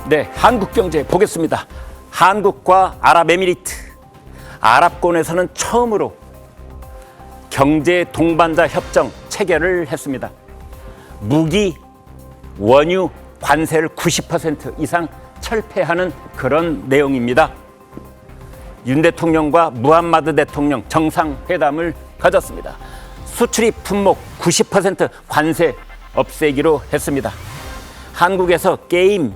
네, 한국 경제 보겠습니다. 한국과 아랍에미리트, 아랍권에서는 처음으로 경제 동반자 협정 체결을 했습니다. 무기, 원유, 관세를 90% 이상 철폐하는 그런 내용입니다. 윤 대통령과 무함마드 대통령 정상회담을 가졌습니다. 수출입 품목 90% 관세 없애기로 했습니다. 한국에서 게임,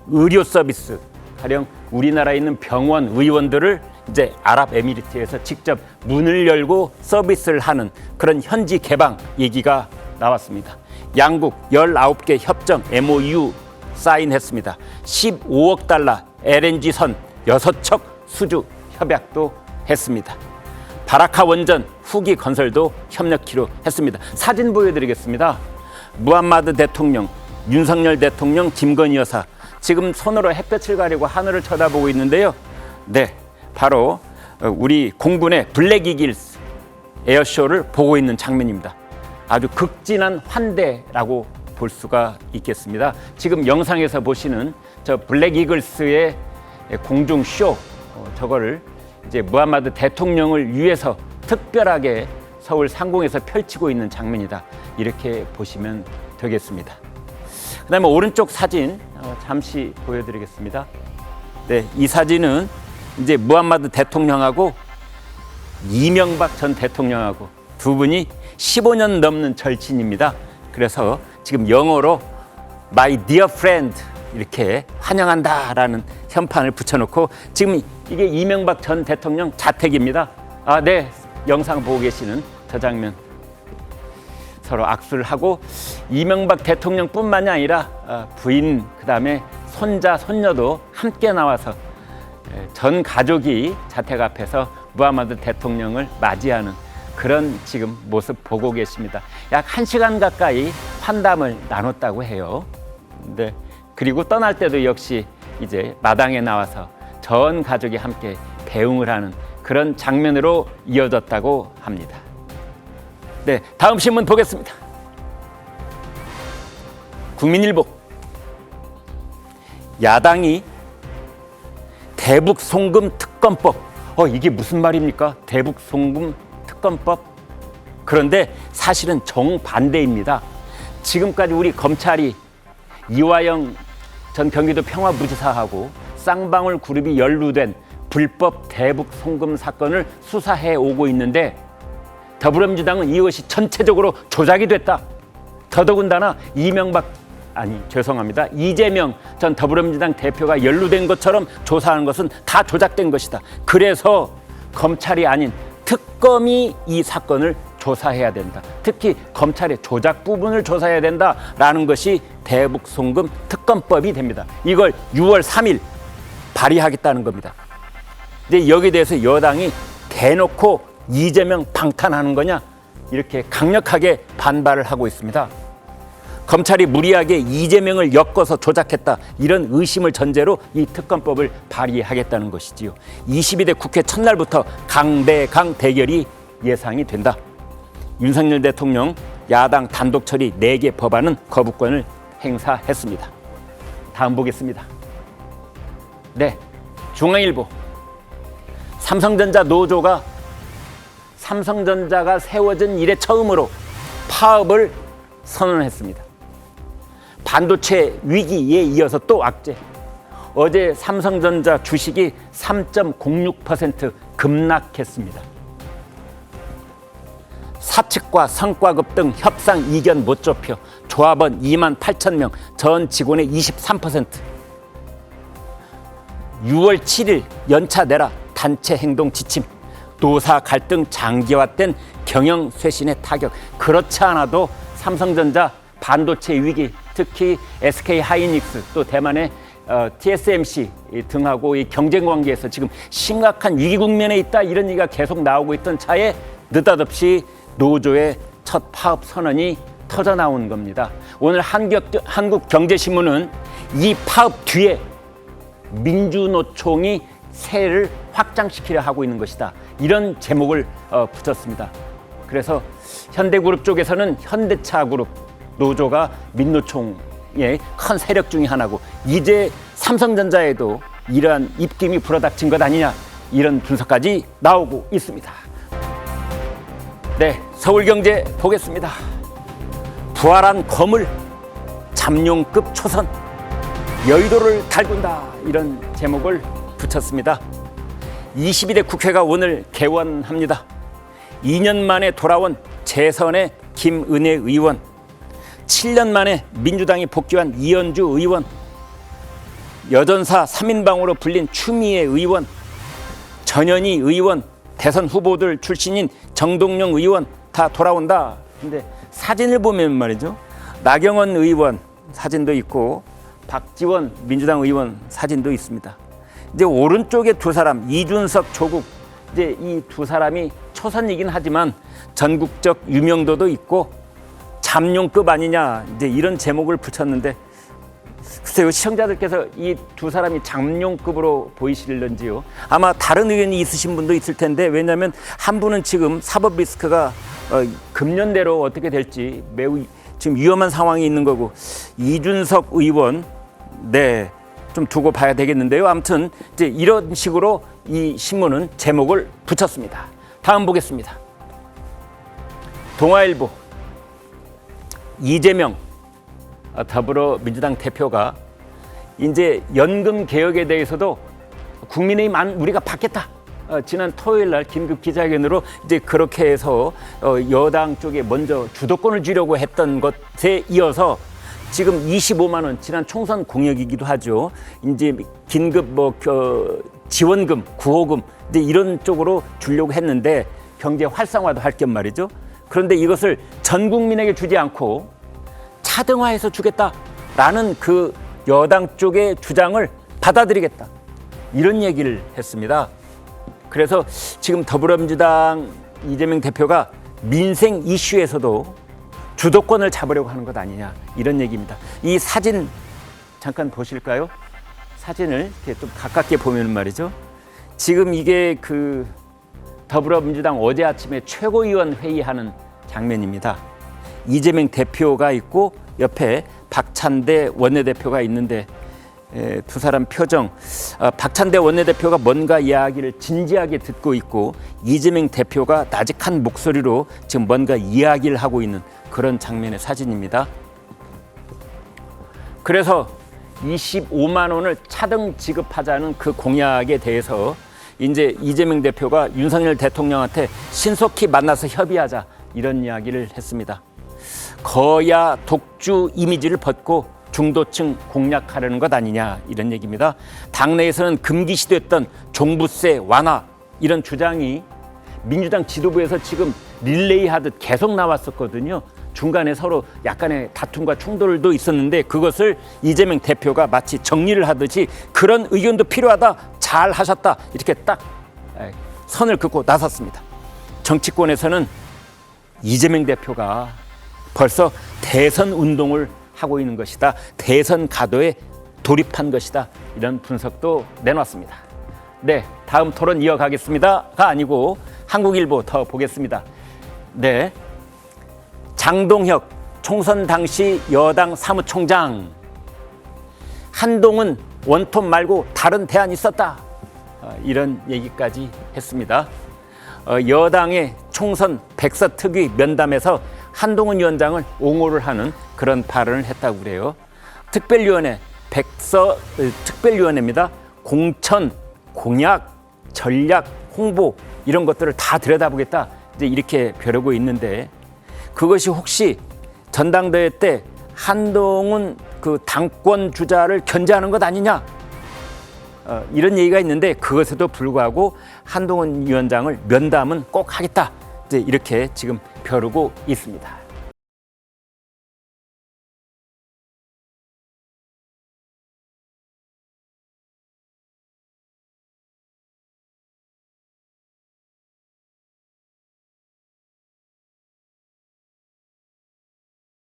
의료 서비스, 가령 우리나라에 있는 병원, 의원들을 이제 아랍에미리트에서 직접 문을 열고 서비스를 하는 그런 현지 개방 얘기가 나왔습니다. 양국 19개 협정 MOU 사인했습니다. 15억 달러 LNG선 6척 수주 협약도 했습니다. 바라카 원전 후기 건설도 협력키로 했습니다. 사진 보여드리겠습니다. 무함마드 대통령, 윤석열 대통령, 김건희 여사 지금 손으로 햇볕을 가리고 하늘을 쳐다보고 있는데요. 네, 바로 우리 공군의 블랙 이글스 에어쇼를 보고 있는 장면입니다. 아주 극진한 환대라고 볼 수가 있겠습니다. 지금 영상에서 보시는 저 블랙 이글스의 공중쇼, 저거를 이제 무함마드 대통령을 위해서 특별하게 서울 상공에서 펼치고 있는 장면이다, 이렇게 보시면 되겠습니다. 그다음에 오른쪽 사진 잠시 보여드리겠습니다. 네, 이 사진은 이제 무함마드 대통령하고 이명박 전 대통령하고 두 분이 15년 넘는 절친입니다. 그래서 지금 영어로 My dear friend 이렇게 환영한다라는 현판을 붙여놓고, 지금 이게 이명박 전 대통령 자택입니다. 아, 네, 영상 보고 계시는 저 장면, 서로 악수를 하고 이명박 대통령뿐만이 아니라 부인, 그다음에 손자, 손녀도 함께 나와서 전 가족이 자택 앞에서 무함마드 대통령을 맞이하는 그런 지금 모습 보고 계십니다. 약 1시간 가까이 환담을 나눴다고 해요. 네, 그리고 떠날 때도 역시 이제 마당에 나와서 전 가족이 함께 배웅을 하는 그런 장면으로 이어졌다고 합니다. 네, 다음 신문 보겠습니다. 국민일보. 야당이 대북 송금 특검법, 이게 무슨 말입니까? 대북 송금 특검법. 그런데 사실은 정반대입니다. 지금까지 우리 검찰이 이화영 전 경기도 평화부지사하고 쌍방울 그룹이 연루된 불법 대북 송금 사건을 수사해 오고 있는데, 더불어민주당은 이것이 전체적으로 조작이 됐다, 더더군다나 이재명 전 더불어민주당 대표가 연루된 것처럼 조사하는 것은 다 조작된 것이다. 그래서 검찰이 아닌 특검이 이 사건을 조사해야 된다. 특히 검찰의 조작 부분을 조사해야 된다라는 것이 대북 송금 특검법이 됩니다. 이걸 6월 3일 발의하겠다는 겁니다. 근데 여기에 대해서 여당이 대놓고 이재명 방탄하는 거냐, 이렇게 강력하게 반발을 하고 있습니다. 검찰이 무리하게 이재명을 엮어서 조작했다, 이런 의심을 전제로 이 특검법을 발의하겠다는 것이지요. 22대 국회 첫날부터 강대강 대결이 예상이 된다. 윤석열 대통령 야당 단독 처리 4개 법안은 거부권을 행사했습니다. 다음 보겠습니다. 네, 중앙일보. 삼성전자가 세워진 이래 처음으로 파업을 선언했습니다. 반도체 위기에 이어서 또 악재. 어제 삼성전자 주식이 3.06% 급락했습니다. 사측과 성과급 등 협상 이견 못 좁혀 조합원 28,000명, 전 직원의 23%. 6월 7일 연차 내라 단체 행동 지침. 노사 갈등 장기화된 경영 쇄신의 타격. 그렇지 않아도 삼성전자 반도체 위기, 특히 SK 하이닉스, 또 대만의 TSMC 등하고 이 경쟁 관계에서 지금 심각한 위기 국면에 있다, 이런 얘기가 계속 나오고 있던 차에 느닷없이 노조의 첫 파업 선언이 터져 나온 겁니다. 오늘 한국경제신문은 이 파업 뒤에 민주노총이 세를 확장시키려 하고 있는 것이다, 이런 제목을 붙였습니다. 그래서 현대그룹 쪽에서는 현대차그룹 노조가 민노총 민주당의 큰 세력 중에 하나고 이제 삼성전자에도 이러한 입김이 불어닥친 것 아니냐 이런 분석까지 나오고 있습니다. 네, 서울경제 보겠습니다. 부활한 거물, 잠룡급 초선, 여의도를 달군다 이런 제목을 붙였습니다. 22대 국회가 오늘 개원합니다. 2년 만에 돌아온 재선의 김은혜 의원, 7년 만에 민주당이 복귀한 이현주 의원, 여전사 3인방으로 불린 추미애 의원, 전현희 의원, 대선 후보들 출신인 정동영 의원 다 돌아온다. 근데 사진을 보면 말이죠. 나경원 의원 사진도 있고 박지원 민주당 의원 사진도 있습니다. 이제 오른쪽에 두 사람 이준석, 조국 이제 이 두 사람이 초선이긴 하지만 전국적 유명도도 있고 잠룡급 아니냐 이제 이런 제목을 붙였는데 글쎄요 시청자들께서 이 두 사람이 잠룡급으로 보이실런지요. 아마 다른 의견이 있으신 분도 있을 텐데 왜냐하면 한 분은 지금 사법 리스크가 금년대로 어떻게 될지 매우 지금 위험한 상황이 있는 거고 이준석 의원 네 좀 두고 봐야 되겠는데요. 아무튼 이제 이런 식으로 이 신문은 제목을 붙였습니다. 다음 보겠습니다. 동아일보 이재명 더불어민주당 대표가 이제 연금 개혁에 대해서도 국민의힘 우리가 받겠다. 지난 토요일 날 긴급 기자회견으로 이제 그렇게 해서 여당 쪽에 먼저 주도권을 주려고 했던 것에 이어서 지금 25만 원 지난 총선 공약이기도 하죠. 이제 긴급 지원금, 구호금 이제 이런 쪽으로 주려고 했는데 경제 활성화도 할 겸 말이죠. 그런데 이것을 전 국민에게 주지 않고 차등화해서 주겠다라는 그 여당 쪽의 주장을 받아들이겠다. 이런 얘기를 했습니다. 그래서 지금 더불어민주당 이재명 대표가 민생 이슈에서도 주도권을 잡으려고 하는 것 아니냐 이런 얘기입니다. 이 사진 잠깐 보실까요? 사진을 이렇게 좀 가깝게 보면 말이죠. 지금 이게 그 더불어민주당 어제 아침에 최고위원 회의하는 장면입니다. 이재명 대표가 있고 옆에 박찬대 원내대표가 있는데 두 사람 표정 박찬대 원내대표가 뭔가 이야기를 진지하게 듣고 있고 이재명 대표가 나직한 목소리로 지금 뭔가 이야기를 하고 있는 그런 장면의 사진입니다. 그래서 25만 원을 차등 지급하자는 그 공약에 대해서 이제 이재명 대표가 윤석열 대통령한테 신속히 만나서 협의하자 이런 이야기를 했습니다. 거야 독주 이미지를 벗고 중도층 공략하려는 것 아니냐 이런 얘기입니다. 당내에서는 금기시됐던 종부세 완화 이런 주장이 민주당 지도부에서 지금 릴레이 하듯 계속 나왔었거든요. 중간에 서로 약간의 다툼과 충돌도 있었는데 그것을 이재명 대표가 마치 정리를 하듯이 그런 의견도 필요하다, 잘 하셨다 이렇게 딱 선을 긋고 나섰습니다. 정치권에서는 이재명 대표가 벌써 대선 운동을 하고 있는 것이다. 대선 가도에 돌입한 것이다. 이런 분석도 내놨습니다. 네, 다음 토론 이어가겠습니다가 아니고 한국일보 더 보겠습니다. 네, 장동혁 총선 당시 여당 사무총장 한동훈 원톱 말고 다른 대안이 있었다. 이런 얘기까지 했습니다. 여당의 총선 백서특위 면담에서 한동훈 위원장을 옹호를 하는 그런 발언을 했다고 그래요. 특별위원회, 특별위원회입니다. 공천, 공약, 전략, 홍보 이런 것들을 다 들여다보겠다. 이제 이렇게 벼르고 있는데 그것이 혹시 전당대회 때 한동훈 그 당권 주자를 견제하는 것 아니냐? 이런 얘기가 있는데 그것에도 불구하고 한동훈 위원장을 면담은 꼭 하겠다. 이제 이렇게 지금 벼르고 있습니다.